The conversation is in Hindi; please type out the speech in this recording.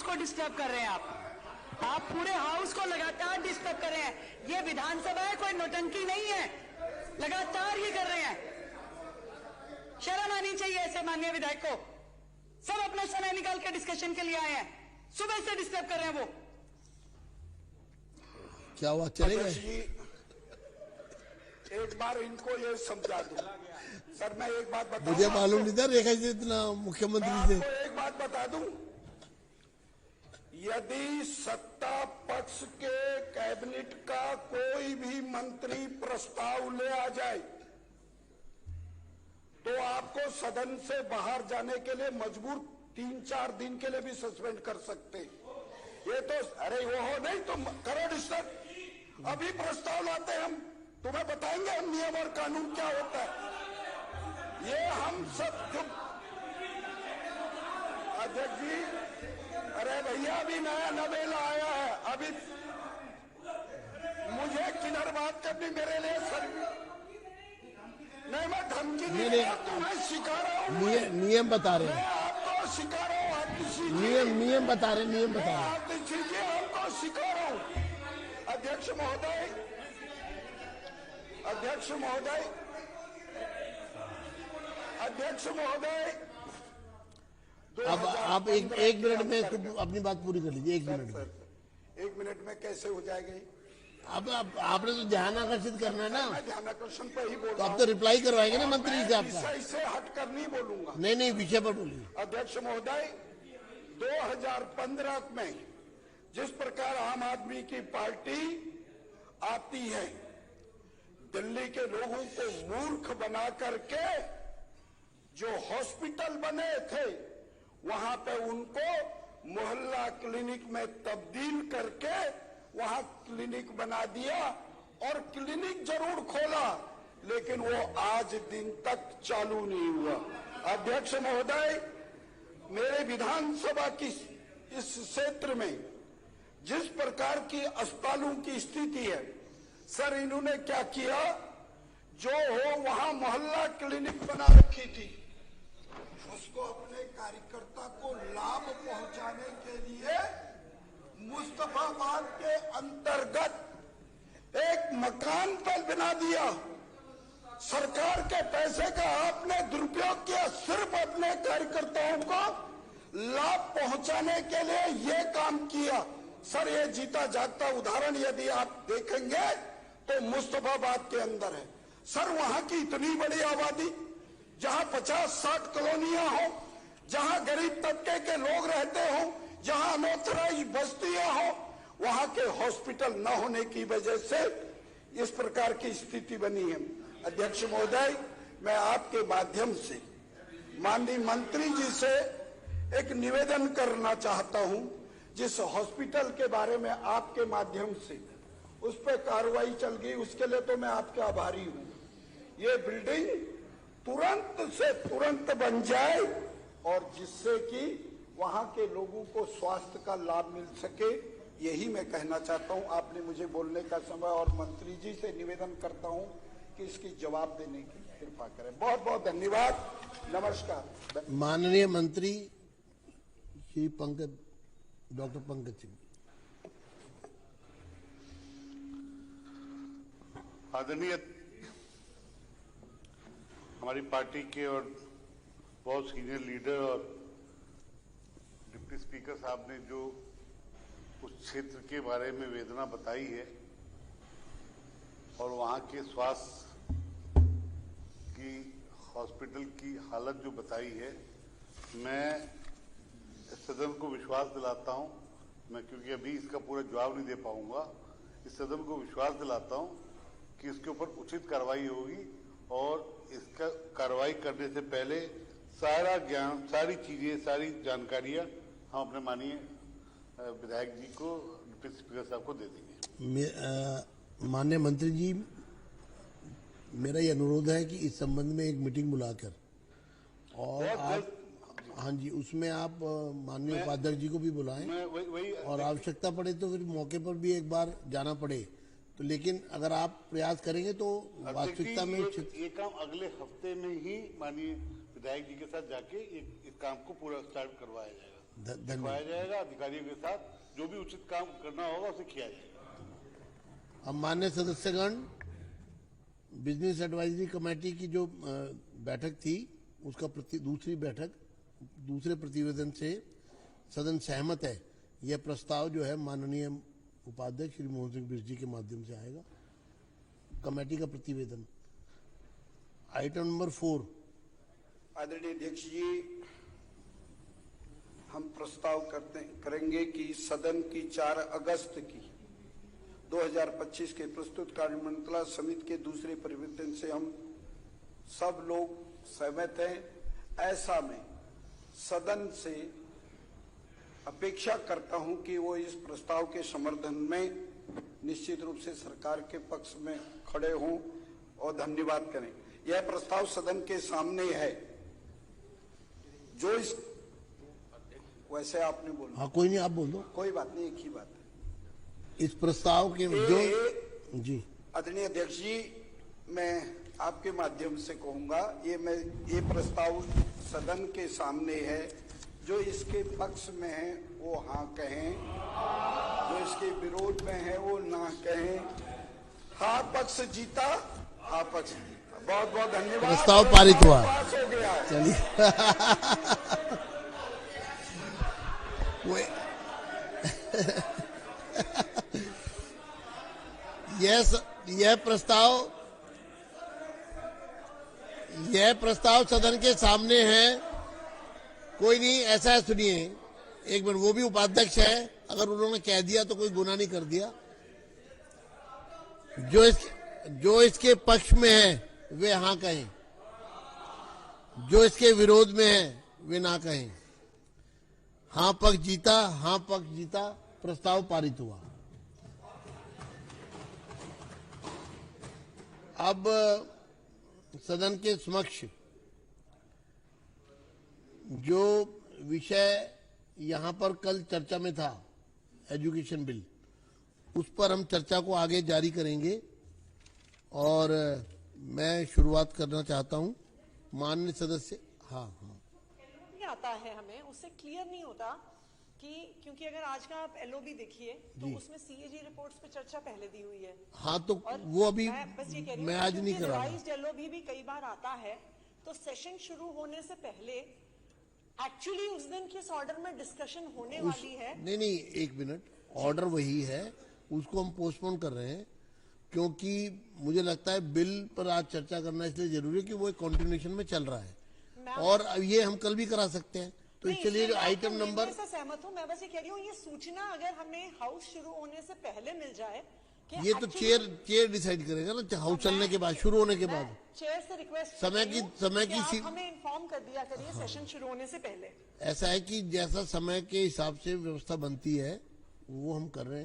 को डिस्टर्ब कर रहे हैं आप पूरे हाउस को लगातार डिस्टर्ब कर रहे हैं। ये विधानसभा है, कोई नौटंकी नहीं है, लगातार ये कर रहे हैं। शर्म आनी चाहिए ऐसे माननीय विधायक को। सब अपना समय निकाल के डिस्कशन के लिए आए हैं, सुबह से डिस्टर्ब कर रहे हैं वो। क्या हुआ, चले गए? एक बार इनको ये समझा दूं। सर मैं एक बात बता, मुझे मालूम नहीं था रेखा जी इतना मुख्यमंत्री से। एक बात बता दूं, यदि सत्ता पक्ष के कैबिनेट का कोई भी मंत्री प्रस्ताव ले आ जाए तो आपको सदन से बाहर जाने के लिए मजबूर 3-4 दिन के लिए भी सस्पेंड कर सकते। ये तो अरे वो हो नहीं तो करो डिस्टर्ब। अभी प्रस्ताव लाते हम, तुम्हें बताएंगे हम नियम और कानून क्या होता है। ये हम सब चुप। अध्यक्ष जी, अरे भैया अभी नया नवेला आया है, अभी मुझे किधर बात करनी मेरे लिए सर नहीं, मैं धमकी नहीं दे रहा, तुम्हें सिखा रहा हूँ। नियम बता रहे हैं, आपको सिखा रहा हूँ, आप नियम बता रहे हैं, नियम बता रहे हैं। आप दीजिए, आपको सिखा रहा हूँ। अध्यक्ष महोदय, अध्यक्ष महोदय, अध्यक्ष महोदय, अब आप एक मिनट में अपनी बात पूरी कर लीजिए। 1 मिनट में। 1 मिनट में कैसे हो जाएगी? अब आपने तो ध्यान आकर्षित करना है ना, मैं ध्यान आकर्षण पर ही बोल तो रहा अब तो रिप्लाई करवाएंगे ना मंत्री जी आपका। विषय से हटकर नहीं बोलूंगा। नहीं विषय पर बोलिए। अध्यक्ष महोदय, 2015 में जिस प्रकार आम आदमी की पार्टी आती है, दिल्ली के लोगों को मूर्ख बना करके जो हॉस्पिटल बने थे वहां पे उनको मोहल्ला क्लिनिक में तब्दील करके वहां क्लिनिक बना दिया और क्लिनिक जरूर खोला लेकिन वो आज दिन तक चालू नहीं हुआ। अध्यक्ष महोदय, मेरे विधानसभा की इस क्षेत्र में जिस प्रकार की अस्पतालों की स्थिति है, सर इन्होंने क्या किया, जो हो वहां मोहल्ला क्लिनिक बना रखी थी, उसको अपने कार्यकर्ता को लाभ पहुंचाने के लिए मुस्तफाबाद के अंतर्गत एक मकान पर बना दिया। सरकार के पैसे का आपने दुरुपयोग किया, सिर्फ अपने कार्यकर्ताओं को लाभ पहुंचाने के लिए ये काम किया। सर ये जीता जागता उदाहरण यदि आप देखेंगे तो मुस्तफाबाद के अंदर है। सर वहां की इतनी बड़ी आबादी, जहां 50-60 कॉलोनियां हो, जहां गरीब तबके के लोग रहते हो, जहां अनऑथराइज्ड बस्तियां हो, वहां के हॉस्पिटल न होने की वजह से इस प्रकार की स्थिति बनी है। अध्यक्ष महोदय, मैं आपके माध्यम से माननीय मंत्री जी से एक निवेदन करना चाहता हूं, जिस हॉस्पिटल के बारे में आपके माध्यम से उस पर कार्रवाई चल गई, उसके लिए तो मैं आपके आभारी हूं। ये बिल्डिंग तुरंत से तुरंत बन जाए और जिससे कि वहां के लोगों को स्वास्थ्य का लाभ मिल सके, यही मैं कहना चाहता हूं। आपने मुझे बोलने का समय और मंत्री जी से निवेदन करता हूं कि इसकी जवाब देने की कृपा करें। बहुत बहुत धन्यवाद, नमस्कार। माननीय मंत्री श्री डॉक्टर पंकज सिंह। आदरणीय हमारी पार्टी के और बहुत सीनियर लीडर और डिप्टी स्पीकर साहब ने जो उस क्षेत्र के बारे में वेदना बताई है और वहाँ के स्वास्थ्य की हॉस्पिटल की हालत जो बताई है, मैं सदन को विश्वास दिलाता हूँ, मैं क्योंकि अभी इसका पूरा जवाब नहीं दे पाऊंगा, इस सदन को विश्वास दिलाता हूँ कि इसके ऊपर उचित कार्रवाई होगी और इसका कार्रवाई करने से पहले सारा ज्ञान, सारी चीजें, सारी जानकारियां हम अपने माननीय विधायक जी को, डिप्टी स्पीकर साहब को दे देंगे। माननीय मंत्री जी, मेरा ये अनुरोध है कि इस संबंध में एक मीटिंग बुलाकर और आप, हाँ जी, उसमें आप माननीय उपाध्यक्ष जी को भी बुलाएं और आवश्यकता पड़े तो फिर मौके पर भी एक बार जाना पड़े तो, लेकिन अगर आप प्रयास करेंगे तो वास्तविकता में ये काम अगले हफ्ते में ही माननीय विधायक जी के साथ जाके इस काम को पूरा स्टार्ट करवाया जाएगा। धन्यवाद। दिखवाया जाएगा, अधिकारियों के साथ जो भी उचित काम करना होगा उसे किया जाएगा। अब माननीय सदस्यगण, बिजनेस एडवाइजरी कमेटी की जो बैठक थी उसका दूसरे प्रतिवेदन से सदन सहमत है। यह प्रस्ताव जो है माननीय उपाध्यक्ष श्री मोहन सिंह बिष्ट जी के माध्यम से आएगा। कमेटी का प्रतिवेदन आइटम नंबर 4। आदरणीय अध्यक्ष जी, हम प्रस्ताव करेंगे कि सदन की 4 अगस्त की 2025 के प्रस्तुत कार्यमंत्रणा समिति के दूसरे परिवर्तन से हम सब लोग सहमत हैं। ऐसा मैं सदन से अपेक्षा करता हूं कि वो इस प्रस्ताव के समर्थन में निश्चित रूप से सरकार के पक्ष में खड़े हों और धन्यवाद करें। यह प्रस्ताव सदन के सामने है। जो इस वैसे आपने बोला, हाँ कोई नहीं, आप बोल दो, कोई बात नहीं, एक ही बात है। इस प्रस्ताव के जो जी आदरणीय अध्यक्ष जी, मैं आपके माध्यम से कहूंगा, ये प्रस्ताव सदन के सामने है। जो इसके पक्ष में है वो हाँ कहें, जो इसके विरोध में है वो ना कहें। हाँ पक्ष जीता, हाँ पक्ष जीता। बहुत बहुत धन्यवाद। प्रस्ताव पारित हुआ, पास हो गया है। चलिए। यह प्रस्ताव सदन के सामने है। कोई नहीं, ऐसा है, सुनिए एक मिनट, वो भी उपाध्यक्ष है, अगर उन्होंने कह दिया तो कोई गुनाह नहीं कर दिया। जो इसके पक्ष में है वे हाँ कहें, जो इसके विरोध में है वे ना कहें। हाँ पक्ष जीता, हाँ पक्ष जीता, प्रस्ताव पारित हुआ। अब सदन के समक्ष जो विषय यहां पर कल चर्चा में था, एजुकेशन बिल, उस पर हम चर्चा को आगे जारी करेंगे। और मैं शुरुआत करना चाहता हूं माननीय सदस्य। हाँ आता है, हमें उससे क्लियर नहीं होता कि, क्योंकि अगर आज का आप एलओबी देखिए तो उसमें सीएजी रिपोर्ट्स पे चर्चा पहले दी हुई है। हाँ तो वो अभी बस ये कह रही मैं आज नहीं कर रहा। रिवाइज्ड एलओबी भी कई बार आता है, तो सेशन शुरू होने से पहले एक्चुअली उस दिन किस ऑर्डर में डिस्कशन होने वाली है। नहीं, एक मिनट, ऑर्डर वही है, उसको हम पोस्टपोन कर रहे हैं क्योंकि मुझे लगता है बिल पर आज चर्चा करना इसलिए जरूरी है कि वो एक कंटिन्यूएशन में चल रहा है और अब ये हम कल भी करा सकते हैं। तो इसलिए आइटम नंबर, सहमत हूँ मैं, बस ये कह रही हूँ ये सूचना अगर हमें हाउस शुरू होने से पहले मिल जाए। ये तो चेयर डिसाइड करेगा ना, हाउस चलने के बाद, शुरू होने के बाद। चेयर से रिक्वेस्ट समय की हमें इन्फॉर्म कर दिया करिए सेशन शुरू होने से पहले। ऐसा है कि जैसा समय के हिसाब से व्यवस्था बनती है वो हम कर रहे हैं।